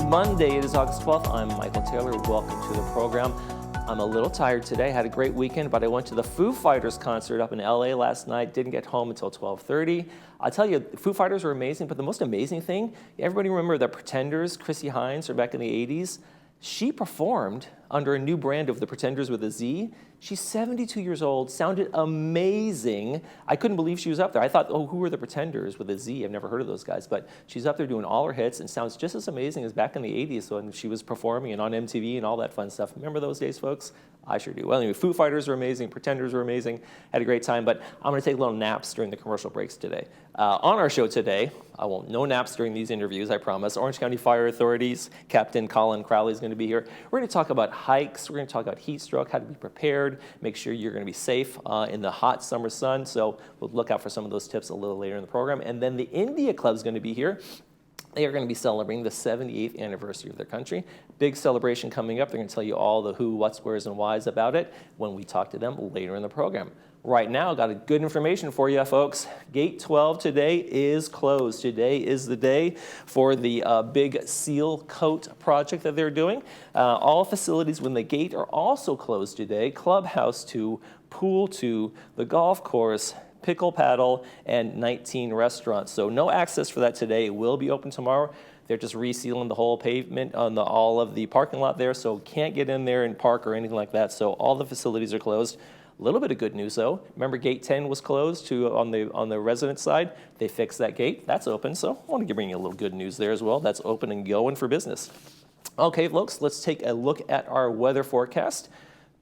Monday. It is August 12th. I'm Michael Taylor. Welcome to the program. I'm a little tired today. Had a great weekend, but I went to the Foo Fighters concert up in LA last night. Didn't get home until 12:30. I'll tell you, Foo Fighters were amazing, but the most amazing thing, everybody remember the Pretenders, Chrissy Hines, from back in the 80s? She performed under a new brand of the Pretenders with a Z. She's 72 years old, sounded amazing. I couldn't believe she was up there. I thought, oh, who are the Pretenders with a Z? I've never heard of those guys, but she's up there doing all her hits and sounds just as amazing as back in the 80s when she was performing and on MTV and all that fun stuff. Remember those days, folks? I sure do. Well, anyway, Foo Fighters were amazing, Pretenders were amazing, had a great time, but I'm gonna take little naps during the commercial breaks today. On our show today, no naps during these interviews, I promise. Orange County Fire Authority's Captain Colin Crowley is gonna be here. We're gonna talk about hikes, we're gonna talk about heat stroke, how to be prepared, make sure you're gonna be safe in the hot summer sun, so we'll look out for some of those tips a little later in the program. And then the India Club is gonna be here. They are going to be celebrating the 78th anniversary of their country. Big celebration coming up. They're going to tell you all the who, what's, where's, and whys about it when we talk to them later in the program. Right now, got a good information for you, folks. Gate 12 today is closed. Today is the day for the big seal coat project that they're doing. All facilities when the gate are also closed today. Clubhouse 2, Pool 2, the golf course, pickle paddle, and 19 restaurants. So no access for that today. It will be open tomorrow. They're just resealing the whole pavement on all of the parking lot there, so can't get in there and park or anything like that. So all the facilities are closed. A little bit of good news though. Remember gate 10 was closed on the resident side. They fixed that gate. That's open. So I want to bring you a little good news there as well. That's open and going for business. Okay, folks, let's take a look at our weather forecast.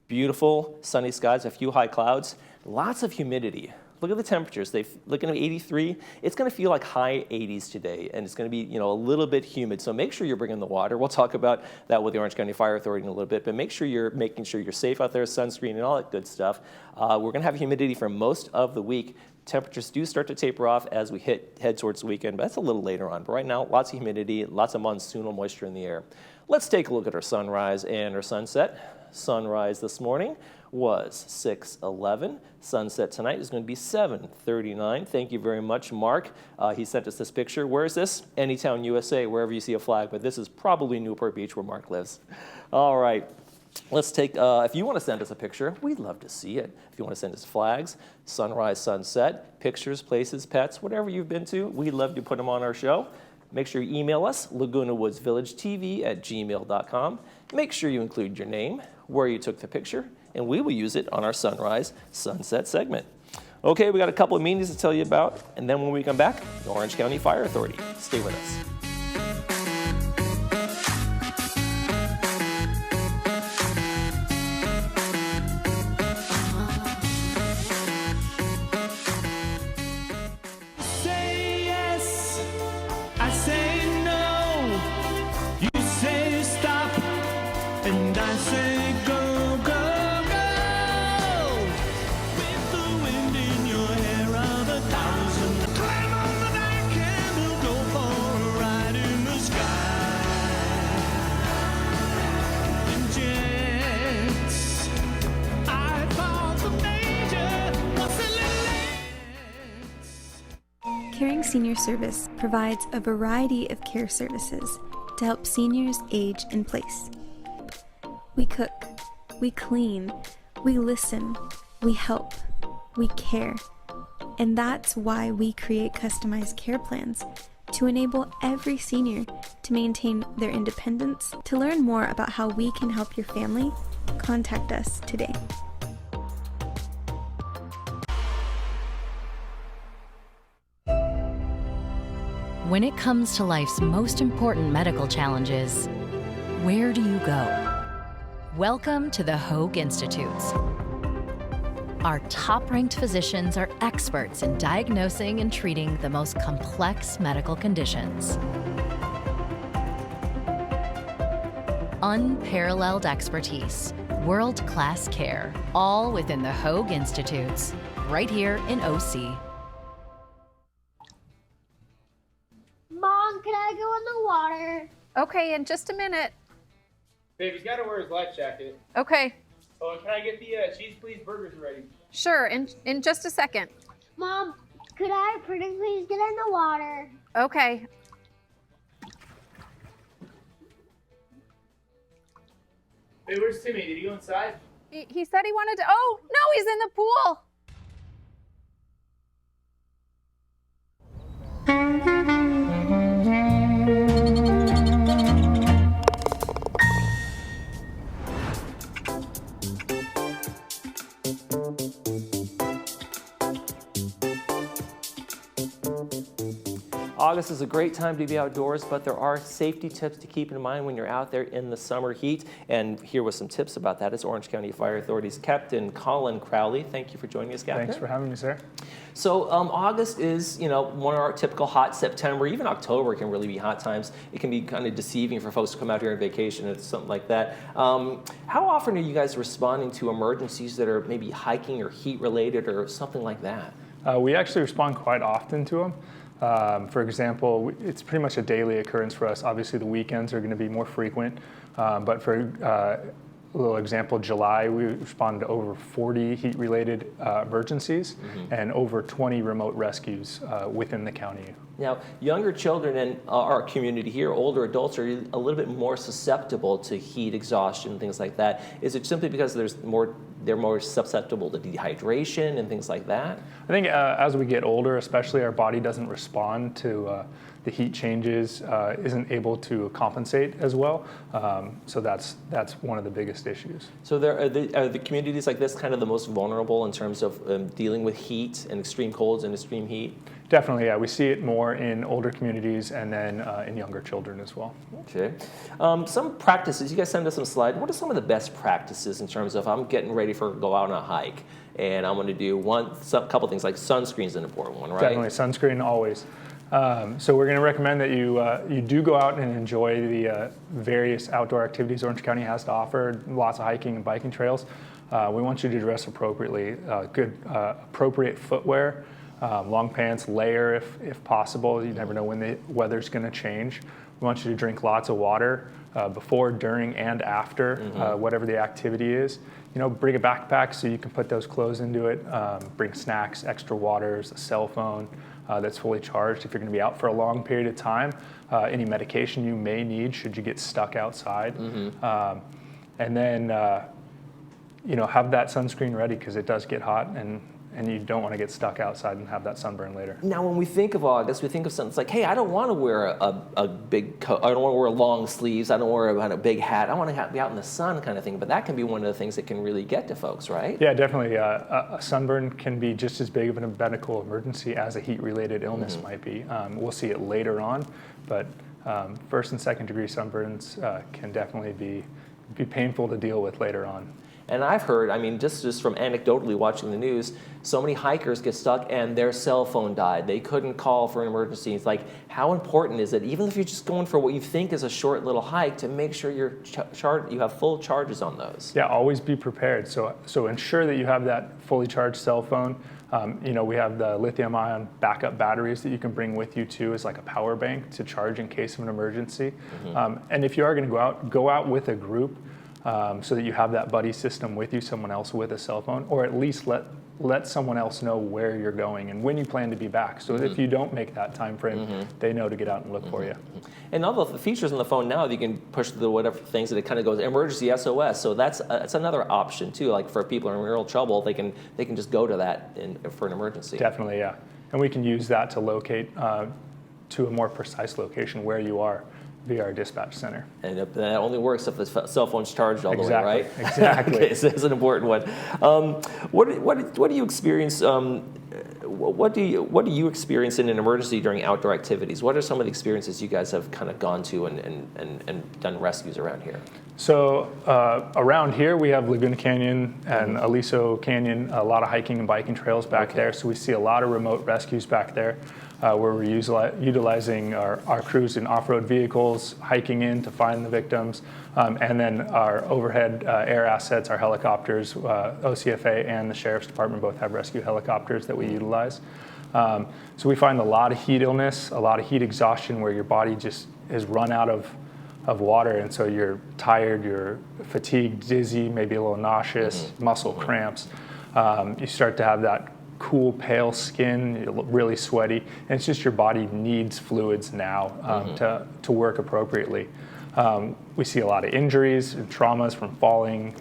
Beautiful sunny skies, a few high clouds, lots of humidity. Look at the temperatures. Looking at 83. It's going to feel like high 80s today, and it's going to be, a little bit humid. So make sure you're bringing the water. We'll talk about that with the Orange County Fire Authority in a little bit, but make sure you're making sure you're safe out there, sunscreen and all that good stuff. We're going to have humidity for most of the week. Temperatures do start to taper off as we head towards the weekend, but that's a little later on. But right now, lots of humidity, lots of monsoonal moisture in the air. Let's take a look at our sunrise and our sunset. Sunrise this morning was 6:11. Sunset tonight is going to be 7:39. Thank you very much, Mark. He sent us this picture. Where is this? Anytown, USA, wherever you see a flag, but this is probably Newport Beach where Mark lives. All right. Let's take, if you want to send us a picture, we'd love to see it. If you want to send us flags, sunrise, sunset, pictures, places, pets, whatever you've been to, we'd love to put them on our show. Make sure you email us, lagunawoodsvillagetv@gmail.com. Make sure you include your name, where you took the picture, and we will use it on our sunrise, sunset segment. Okay, we got a couple of meetings to tell you about, and then when we come back, the Orange County Fire Authority. Stay with us. Caring Senior Service provides a variety of care services to help seniors age in place. We cook, we clean, we listen, we help, we care. And that's why we create customized care plans to enable every senior to maintain their independence. To learn more about how we can help your family, contact us today. When it comes to life's most important medical challenges, where do you go? Welcome to the Hoag Institutes. Our top-ranked physicians are experts in diagnosing and treating the most complex medical conditions. Unparalleled expertise, world-class care, all within the Hoag Institutes, right here in OC. Mom, can I go in the water? Okay, in just a minute. Babe, he's got to wear his life jacket. Okay. Oh, and can I get the cheese please burgers ready? Sure, in just a second. Mom, could I pretty please get in the water? Okay. Hey, where's Timmy? Did he go inside? He said he wanted to. Oh, no, he's in the pool. August is a great time to be outdoors, but there are safety tips to keep in mind when you're out there in the summer heat. And here with some tips about that is Orange County Fire Authority's Captain Colin Crowley. Thank you for joining us, Captain. Thanks for having me, sir. So August is, one of our typical hot. September, even October can really be hot times. It can be kind of deceiving for folks to come out here on vacation or something like that. How often are you guys responding to emergencies that are maybe hiking or heat related or something like that? We actually respond quite often to them. For example, it's pretty much a daily occurrence for us. Obviously, the weekends are going to be more frequent. But for a little example, July, we responded to over 40 heat-related emergencies and over 20 remote rescues within the county. Now, younger children in our community here, older adults, are a little bit more susceptible to heat exhaustion, things like that. Is it simply because they're more susceptible to dehydration and things like that? I think as we get older, especially, our body doesn't respond to the heat changes, isn't able to compensate as well. So that's one of the biggest issues. So are the communities like this kind of the most vulnerable in terms of dealing with heat and extreme colds and extreme heat? Definitely, yeah. We see it more in older communities and then in younger children as well. Okay. Some practices, you guys send us some slides. What are some of the best practices in terms of I'm getting ready for go out on a hike and I'm going to do a couple things like sunscreen is an important one, right? Definitely, sunscreen always. So we're going to recommend that you do go out and enjoy the various outdoor activities Orange County has to offer, lots of hiking and biking trails. We want you to dress appropriately, good appropriate footwear, long pants, layer if possible. You never know when the weather's going to change. We want you to drink lots of water before, during, and after whatever the activity is. Bring a backpack so you can put those clothes into it. Bring snacks, extra waters, a cell phone that's fully charged if you're going to be out for a long period of time. Any medication you may need should you get stuck outside. And then, have that sunscreen ready because it does get hot and you don't want to get stuck outside and have that sunburn later. Now, when we think of August, we think of something like, hey, I don't want to wear a big coat. I don't want to wear long sleeves. I don't want to wear a big hat. I want to be out in the sun kind of thing. But that can be one of the things that can really get to folks, right? Yeah, definitely. A sunburn can be just as big of a medical emergency as a heat-related illness might be. We'll see it later on, but first and second degree sunburns can definitely be painful to deal with later on. And I've heard, just from anecdotally watching the news, so many hikers get stuck and their cell phone died. They couldn't call for an emergency. It's like, how important is it, even if you're just going for what you think is a short little hike, to make sure you have full charges on those? Yeah, always be prepared. So ensure that you have that fully charged cell phone. We have the lithium-ion backup batteries that you can bring with you too as like a power bank to charge in case of an emergency. And if you are going to go out with a group, so that you have that buddy system with you, someone else with a cell phone, or at least let someone else know where you're going and when you plan to be back. So if you don't make that time frame, they know to get out and look for you. And all the features on the phone now, you can push the whatever things that it kind of goes emergency SOS. So that's another option too. Like for people who are in real trouble, they can just go to that for an emergency. Definitely, yeah. And we can use that to locate to a more precise location where you are via our dispatch center. And that only works if the cell phone's charged all the way, right? Exactly. Okay, so that's an important one. What do you experience? What do you experience in an emergency during outdoor activities? What are some of the experiences you guys have kind of gone to and done rescues around here? So around here we have Laguna Canyon and Aliso Canyon, a lot of hiking and biking trails back there. So we see a lot of remote rescues back there. Where we're utilizing our crews in off-road vehicles, hiking in to find the victims, and then our overhead air assets, our helicopters, OCFA and the Sheriff's Department both have rescue helicopters that we utilize. So we find a lot of heat illness, a lot of heat exhaustion where your body just is run out of water, and so you're tired, you're fatigued, dizzy, maybe a little nauseous, muscle cramps. You start to have that cool, pale skin, really sweaty, and it's just your body needs fluids now to work appropriately. We see a lot of injuries and traumas from falling,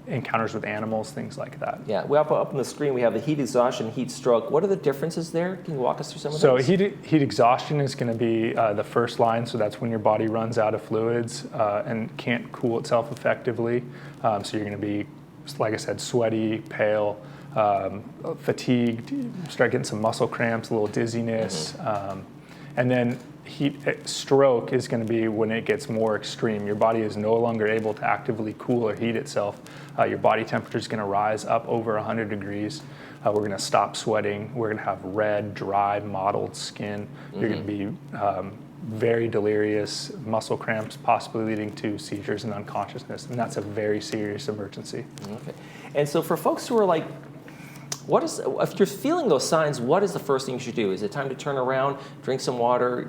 encounters with animals, things like that. Yeah, we up on the screen, we have the heat exhaustion, heat stroke. What are the differences there? Can you walk us through some of those? So heat exhaustion is going to be the first line, so that's when your body runs out of fluids and can't cool itself effectively. So you're going to be, like I said, sweaty, pale, fatigued, start getting some muscle cramps, a little dizziness, and then heat stroke is going to be when it gets more extreme. Your body is no longer able to actively cool or heat itself. Your body temperature is going to rise up over 100 degrees. We're going to stop sweating. We're going to have red, dry, mottled skin. You're going to be very delirious, muscle cramps, possibly leading to seizures and unconsciousness, and that's a very serious emergency. Okay. And so for folks who are like, if you're feeling those signs, what is the first thing you should do? Is it time to turn around, drink some water,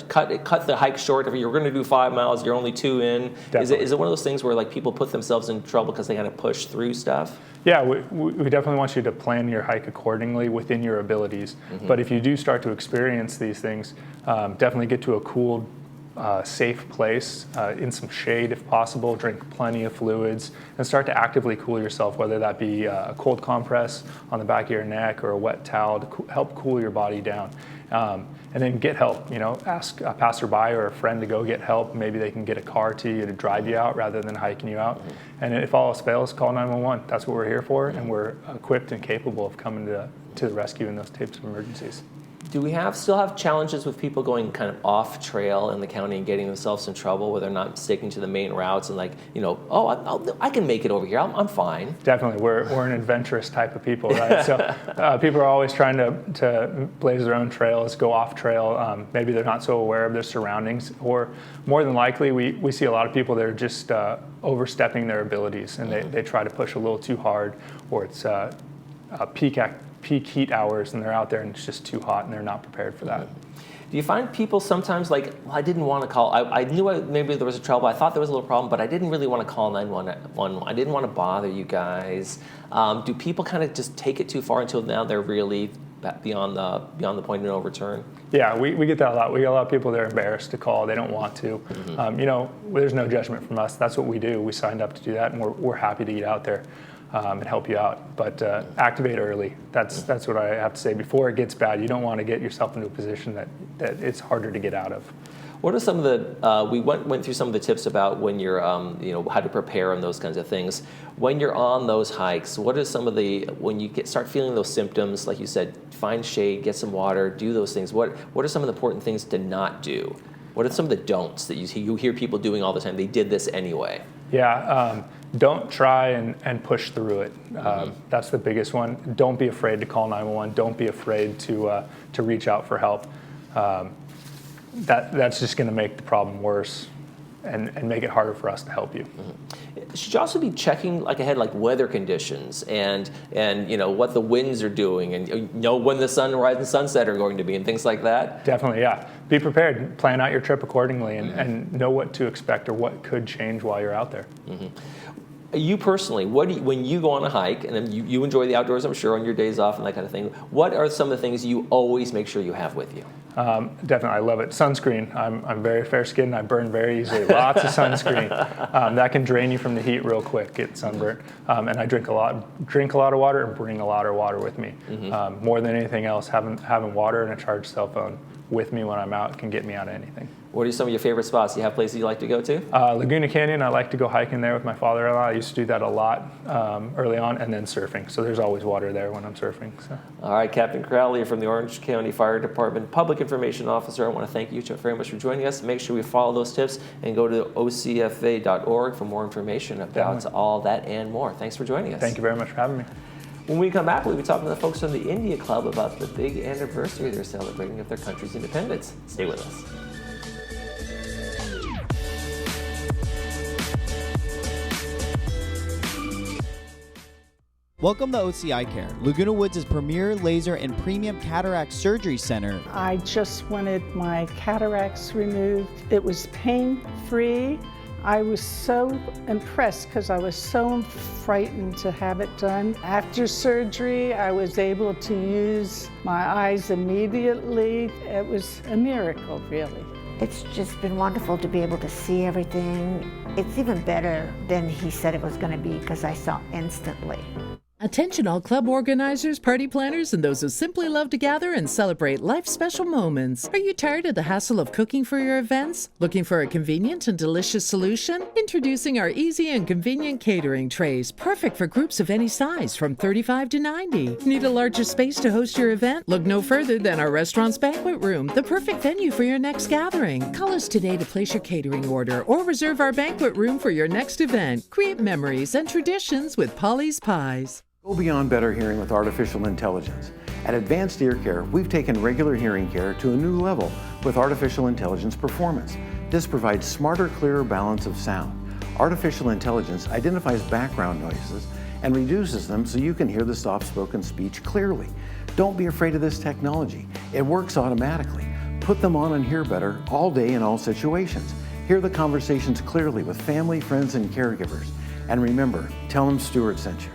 cut the hike short? If you're going to do 5 miles, you're only 2 in. Is it one of those things where like people put themselves in trouble because they kind of push through stuff? Yeah, we definitely want you to plan your hike accordingly within your abilities. But if you do start to experience these things, definitely get to a cool, safe place, in some shade if possible, drink plenty of fluids, and start to actively cool yourself, whether that be a cold compress on the back of your neck or a wet towel to help cool your body down. And then get help, ask a passerby or a friend to go get help. Maybe they can get a car to you to drive you out rather than hiking you out. And if all else fails, call 911. That's what we're here for, and we're equipped and capable of coming to the rescue in those types of emergencies. Do we still have challenges with people going kind of off trail in the county and getting themselves in trouble where they're not sticking to the main routes and like, I can make it over here. I'm fine. Definitely. We're an adventurous type of people, right? So people are always trying to blaze their own trails, go off trail. Maybe they're not so aware of their surroundings, or more than likely, we see a lot of people that are just overstepping their abilities, and they try to push a little too hard, or it's peak heat hours and they're out there and it's just too hot and they're not prepared for that. Do you find people sometimes like, I didn't want to call, I knew maybe there was a trouble, I thought there was a little problem, but I didn't really want to call 911. I didn't want to bother you guys. Do people kind of just take it too far until now they're really beyond the point of no return? Yeah, we get that a lot. We get a lot of people that are embarrassed to call. They don't want to. There's no judgment from us. That's what we do. We signed up to do that, and we're happy to get out there and help you out. But activate early. That's what I have to say. Before it gets bad, you don't want to get yourself into a position that it's harder to get out of. What are some of the, we went through some of the tips about when you're, how to prepare and those kinds of things. When you're on those hikes, what are some of when you start feeling those symptoms, like you said, find shade, get some water, do those things. What are some of the important things to not do? What are some of the don'ts that you hear people doing all the time? They did this anyway. Yeah, don't try and push through it. That's the biggest one. Don't be afraid to call 911. Don't be afraid to reach out for help. That's just going to make the problem worse and make it harder for us to help you. Should you also be checking ahead, like weather conditions and what the winds are doing and when the sunrise and sunset are going to be and things like that? Definitely, yeah. Be prepared. Plan out your trip accordingly and know what to expect or what could change while you're out there. You personally, when you go on a hike, and you enjoy the outdoors, I'm sure, on your days off and that kind of thing, what are some of the things you always make sure you have with you? Definitely, I love it. Sunscreen. I'm very fair-skinned. I burn very easily. Lots of sunscreen. That can drain you from the heat real quick. Get sunburnt. And I drink a lot of water and bring a lot of water with me. More than anything else, having water and a charged cell phone with me when I'm out can get me out of anything. What are some of your favorite spots? Do you have places you like to go to? Laguna Canyon. I like to go hiking there with my father-in-law. I used to do that a lot early on, and then surfing. So there's always water there when I'm surfing. So. All right, Captain Crowley from the Orange County Fire Department Public Information Officer. I want to thank you very much for joining us. Make sure we follow those tips and go to ocfa.org for more information about all that and more. Thanks for joining us. Thank you very much for having me. When we come back, we'll be talking to the folks from the India Club about the big anniversary they're celebrating of their country's independence. Stay with us. Welcome to OCI Care, Laguna Woods' premier laser and premium cataract surgery center. I just wanted my cataracts removed. It was pain-free. I was so impressed because I was so frightened to have it done. After surgery, I was able to use my eyes immediately. It was a miracle, really. It's just been wonderful to be able to see everything. It's even better than he said it was going to be because I saw instantly. Attention all club organizers, party planners, and those who simply love to gather and celebrate life's special moments. Are you tired of the hassle of cooking for your events? Looking for a convenient and delicious solution? Introducing our easy and convenient catering trays, perfect for groups of any size from 35 to 90. Need a larger space to host your event? Look no further than our restaurant's banquet room, the perfect venue for your next gathering. Call us today to place your catering order or reserve our banquet room for your next event. Create memories and traditions with Polly's Pies. Go beyond better hearing with artificial intelligence. At Advanced Ear Care, we've taken regular hearing care to a new level with artificial intelligence performance. This provides smarter, clearer balance of sound. Artificial intelligence identifies background noises and reduces them so you can hear the soft-spoken speech clearly. Don't be afraid of this technology. It works automatically. Put them on and hear better all day in all situations. Hear the conversations clearly with family, friends, and caregivers. And remember, tell them Stuart sent you.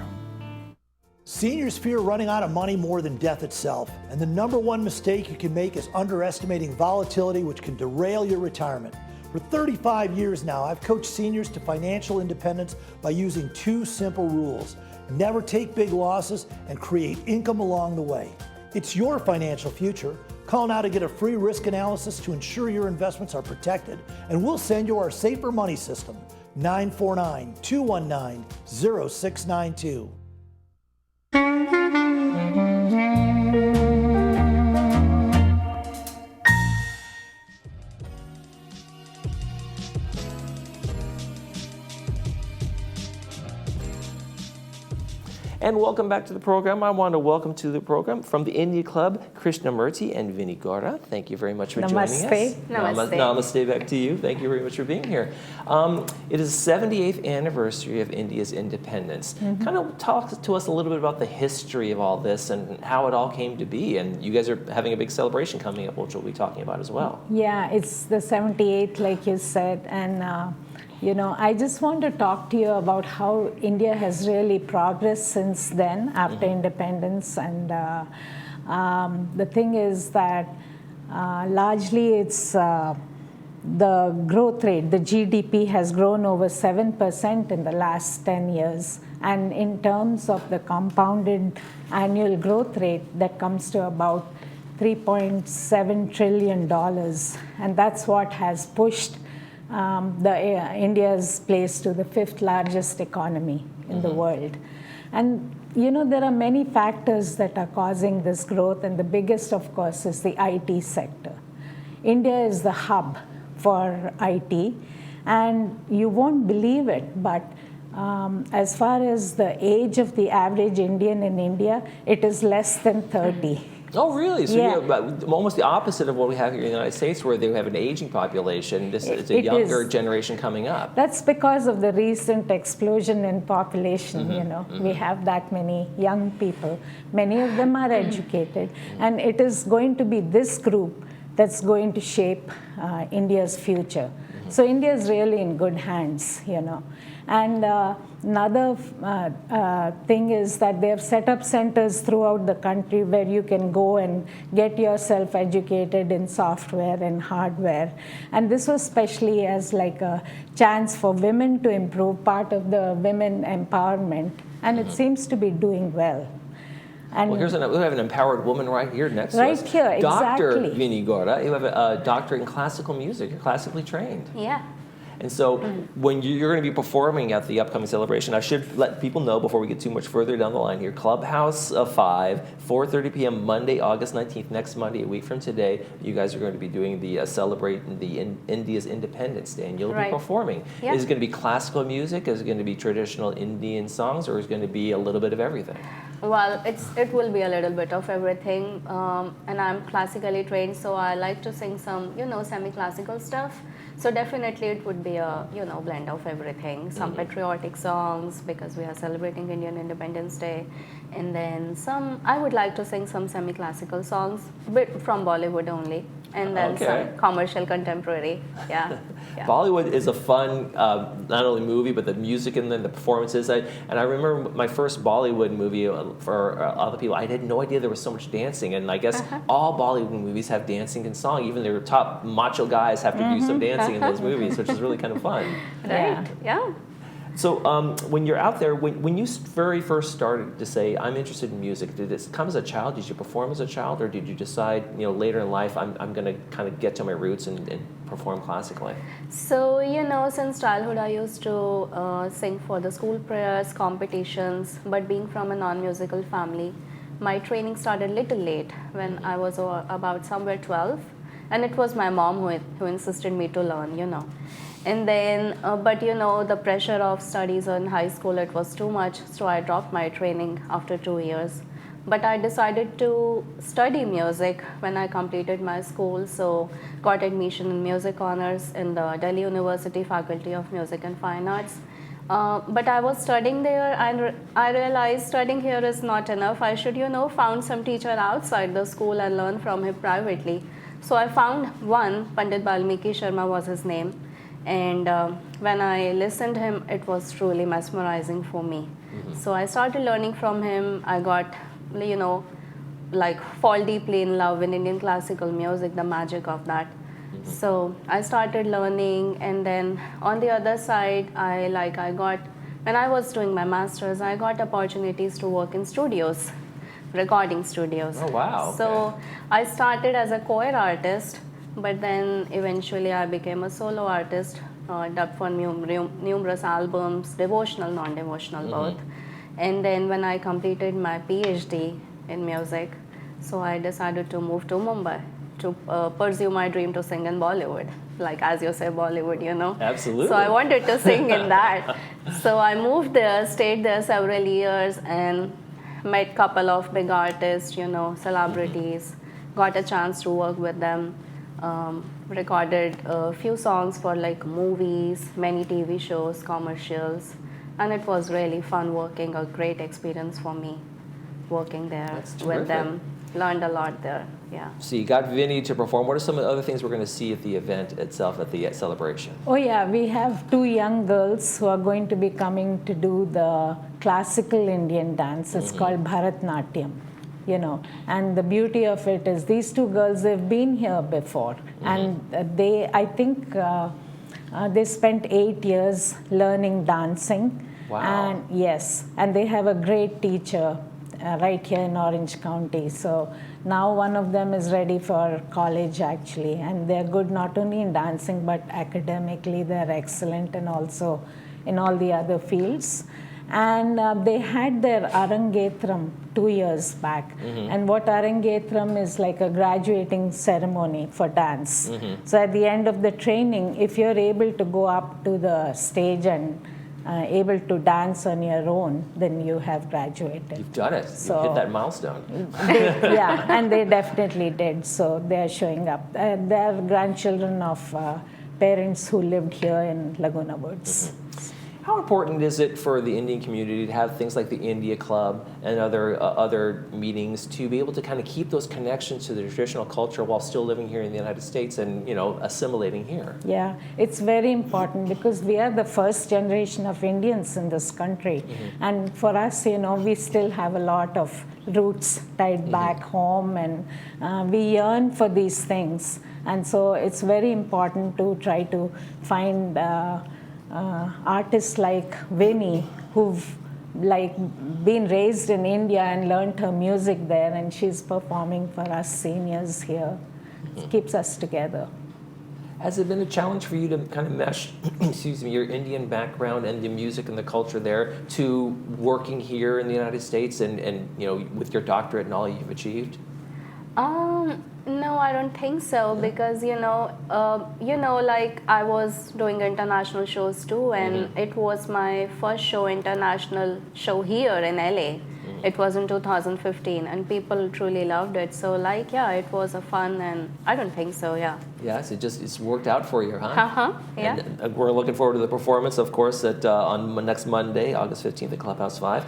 Seniors fear running out of money more than death itself, and the number one mistake you can make is underestimating volatility, which can derail your retirement. For 35 years now, I've coached seniors to financial independence by using two simple rules: never take big losses and create income along the way. It's your financial future. Call now to get a free risk analysis to ensure your investments are protected, and we'll send you our Safer Money System, 949-219-0692. And welcome back to the program. I want to welcome to the program from the India Club, Krishnamurti and Vinny Gora. Thank you very much for joining us. Namaste. Namaste back to you. Thank you very much for being here. It is the 78th anniversary of India's independence. Kind of talk to us a little bit about the history of all this and how it all came to be. And you guys are having a big celebration coming up, which we'll be talking about as well. Yeah, it's the 78th, like you said, and I just want to talk to you about how India has really progressed since then, after independence. And the thing is that largely it's the growth rate, the GDP has grown over 7% in the last 10 years. And in terms of the compounded annual growth rate, that comes to about $3.7 trillion. And that's what has pushed India's place to the 5th largest economy in the world. And there are many factors that are causing this growth, and the biggest, of course, is the IT sector. India is the hub for IT, and you won't believe it, but as far as the age of the average Indian in India, it is less than 30. Oh, really? So you have almost the opposite of what we have here in the United States, where they have an aging population. It's a younger generation coming up. That's because of the recent explosion in population, We have that many young people. Many of them are educated. And it is going to be this group that's going to shape India's future. So India is really in good hands, And another thing is that they have set up centers throughout the country where you can go and get yourself educated in software and hardware. And this was especially as like a chance for women to improve, part of the women empowerment. And it seems to be doing well. And well, we have an empowered woman right here next to us. Right here, exactly. Dr. Vinny Gora, you have a doctorate in classical music. You're classically trained. Yeah. And so when you're going to be performing at the upcoming celebration, I should let people know before we get too much further down the line here, Clubhouse of 5, 4:30 p.m. Monday, August 19th, next Monday, a week from today, you guys are going to be doing the celebrating India's Independence Day, and you'll be performing. Yeah. Is it going to be classical music? Is it going to be traditional Indian songs, or is it going to be a little bit of everything? Well, it will be a little bit of everything, and I'm classically trained, so I like to sing some, semi-classical stuff. So definitely it would be a, blend of everything. Some patriotic songs, because we are celebrating Indian Independence Day, and then I would like to sing some semi-classical songs, but from Bollywood only. and then some commercial contemporary. Yeah. Yeah. Bollywood is a fun, not only movie, but the music and then the performances. And I remember my first Bollywood movie for other people. I had no idea there was so much dancing. And I guess all Bollywood movies have dancing and song. Even their top macho guys have to do some dancing in those movies, which is really kind of fun. Right. Yeah. So when you're out there, when you very first started to say, I'm interested in music, did this come as a child? Did you perform as a child? Or did you decide, later in life, I'm going to kind of get to my roots and perform classically? So, since childhood, I used to sing for the school prayers, competitions, but being from a non-musical family, my training started a little late when I was about somewhere 12. And it was my mom who insisted me to learn, And then, but the pressure of studies in high school, it was too much, so I dropped my training after 2 years. But I decided to study music when I completed my school, so got admission in music honors in the Delhi University Faculty of Music and Fine Arts. But I was studying there and I realized studying here is not enough. I should, found some teacher outside the school and learn from him privately. So I found one, Pandit Balmiki Sharma was his name. And when I listened to him, it was truly mesmerizing for me. So I started learning from him. I got, fall deeply in love with Indian classical music, the magic of that. So I started learning, and then on the other side, when I was doing my master's, I got opportunities to work in studios, recording studios. Oh, wow. So I started as a choir artist, but then eventually I became a solo artist, dubbed for numerous albums, devotional, non-devotional both. And then when I completed my PhD in music, so I decided to move to Mumbai to pursue my dream to sing in Bollywood. Like as you say, Bollywood, Absolutely. So I wanted to sing in that. So I moved there, stayed there several years, and met couple of big artists, celebrities, got a chance to work with them. Recorded a few songs for movies, many TV shows, commercials, and it was really fun working, a great experience for me working there with them. Learned a lot there, yeah. So you got Vinny to perform. What are some of the other things we're going to see at the event itself, at the celebration? Oh yeah, we have 2 young girls who are going to be coming to do the classical Indian dance. It's called Bharatnatyam. And the beauty of it is these 2 girls, they've been here before, and I think they spent 8 years learning dancing. Wow. And yes, and they have a great teacher right here in Orange County. So now one of them is ready for college actually, and they're good not only in dancing but academically they're excellent, and also in all the other fields. And they had their Arangetram 2 years back. And what Arangetram is like a graduating ceremony for dance. So at the end of the training, if you're able to go up to the stage and able to dance on your own, then you have graduated. You've done it. So, you hit that milestone. Yeah, and they definitely did. So they're showing up. They're grandchildren of parents who lived here in Laguna Woods. How important is it for the Indian community to have things like the India Club and other meetings to be able to kind of keep those connections to the traditional culture while still living here in the United States and assimilating here? Yeah, it's very important because we are the first generation of Indians in this country, and for us, we still have a lot of roots tied back home, and we yearn for these things, and so it's very important to try to find artists like Vinny, who've been raised in India and learned her music there, and she's performing for us seniors here. It keeps us together. Has it been a challenge for you to kind of mesh, your Indian background and the music and the culture there to working here in the United States and with your doctorate and all you've achieved? No, I don't think so, because I was doing international shows too, and it was my first international show here in LA. It was in 2015, and people truly loved it. So it was a fun, and I don't think so, yeah. Yes, it's worked out for you, huh? Yeah. And we're looking forward to the performance, of course, on next Monday, August 15th at Clubhouse 5.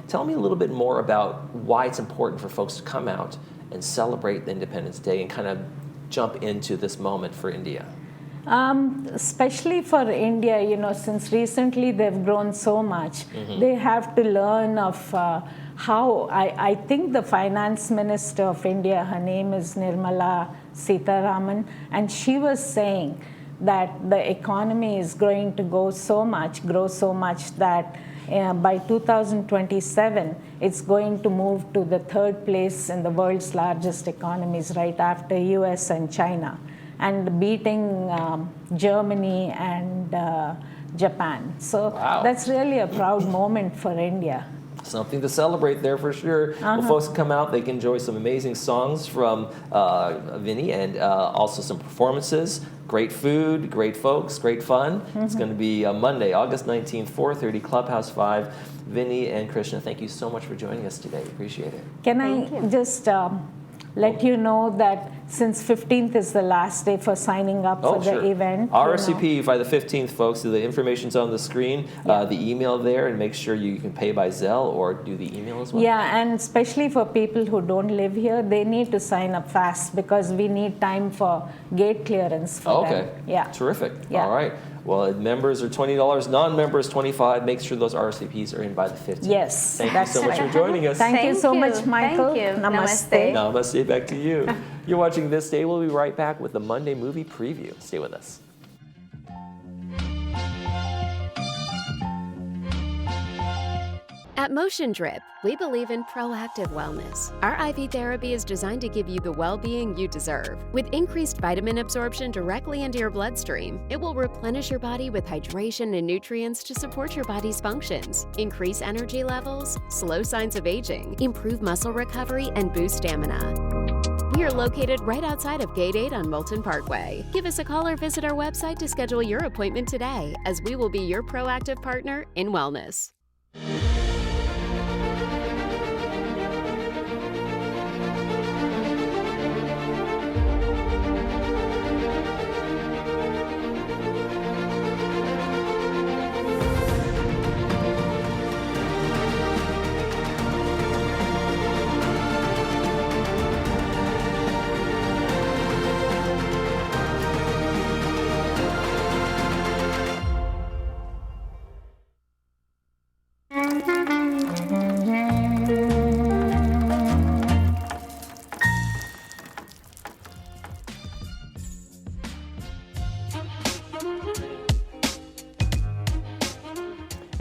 Tell me a little bit more about why it's important for folks to come out and celebrate the Independence Day and kind of jump into this moment for India? Especially for India, since recently they've grown so much, they have to learn of how, I think the finance minister of India, her name is Nirmala Sitharaman, and she was saying that the economy is going to grow so much that by 2027, it's going to move to the third place in the world's largest economies, right after US and China, and beating Germany and Japan. So that's really a proud moment for India. Something to celebrate there for sure. Well, folks can come out. They can enjoy some amazing songs from Vinny and also some performances. Great food, great folks, great fun. It's going to be Monday, August 19th, 4:30, Clubhouse 5. Vinny and Krishna, thank you so much for joining us today. Appreciate it. Can I just let you know that since 15th is the last day for signing up for the event. RSVP by the 15th, folks. The information's on the screen, the email there, and make sure you can pay by Zelle or do the email as well. Yeah, and especially for people who don't live here, they need to sign up fast because we need time for gate clearance for them. Yeah. Terrific. Yeah. All right. Well, members are $20, non-members $25. Make sure those RSVPs are in by the 15th. Yes. Thank you so much for joining us. Thank you so much, Michael. Thank you. Namaste. Namaste. Back to you. You're watching This Day. We'll be right back with the Monday movie preview. Stay with us. At Motion Drip, we believe in proactive wellness. Our IV therapy is designed to give you the well-being you deserve. With increased vitamin absorption directly into your bloodstream, it will replenish your body with hydration and nutrients to support your body's functions, increase energy levels, slow signs of aging, improve muscle recovery, and boost stamina. We are located right outside of Gate 8 on Moulton Parkway. Give us a call or visit our website to schedule your appointment today, as we will be your proactive partner in wellness.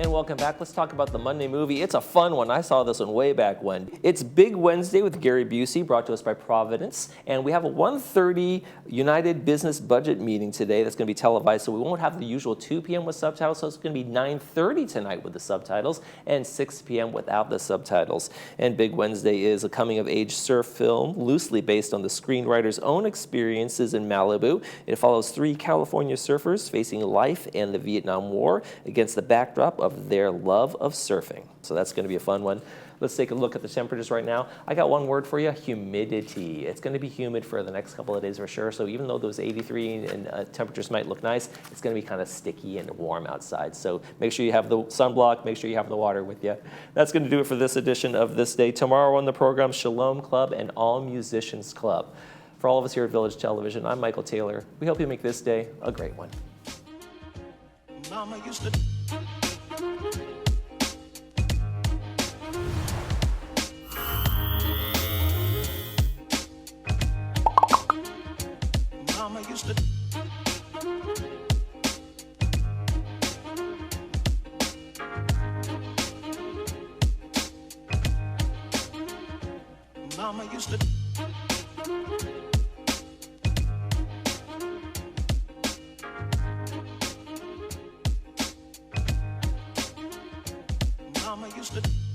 And welcome back. Let's talk about the Monday movie. It's a fun one. I saw this one way back when. It's Big Wednesday with Gary Busey, brought to us by Providence. And we have a 1:30 United Business Budget meeting today that's going to be televised, so we won't have the usual 2 p.m. with subtitles, so it's going to be 9:30 tonight with the subtitles and 6 p.m. without the subtitles. And Big Wednesday is a coming-of-age surf film loosely based on the screenwriter's own experiences in Malibu. It follows 3 California surfers facing life and the Vietnam War against the backdrop of their love of surfing. So that's going to be a fun one. Let's take a look at the temperatures right now. I got one word for you, humidity. It's going to be humid for the next couple of days for sure. So even though those 83 and temperatures might look nice, it's going to be kind of sticky and warm outside. So make sure you have the sunblock, make sure you have the water with you. That's going to do it for this edition of This Day. Tomorrow on the program, Shalom Club and All Musicians Club. For all of us here at Village Television, I'm Michael Taylor. We hope you make this day a great one. Mama used to Mama used to Mama used to Mama used to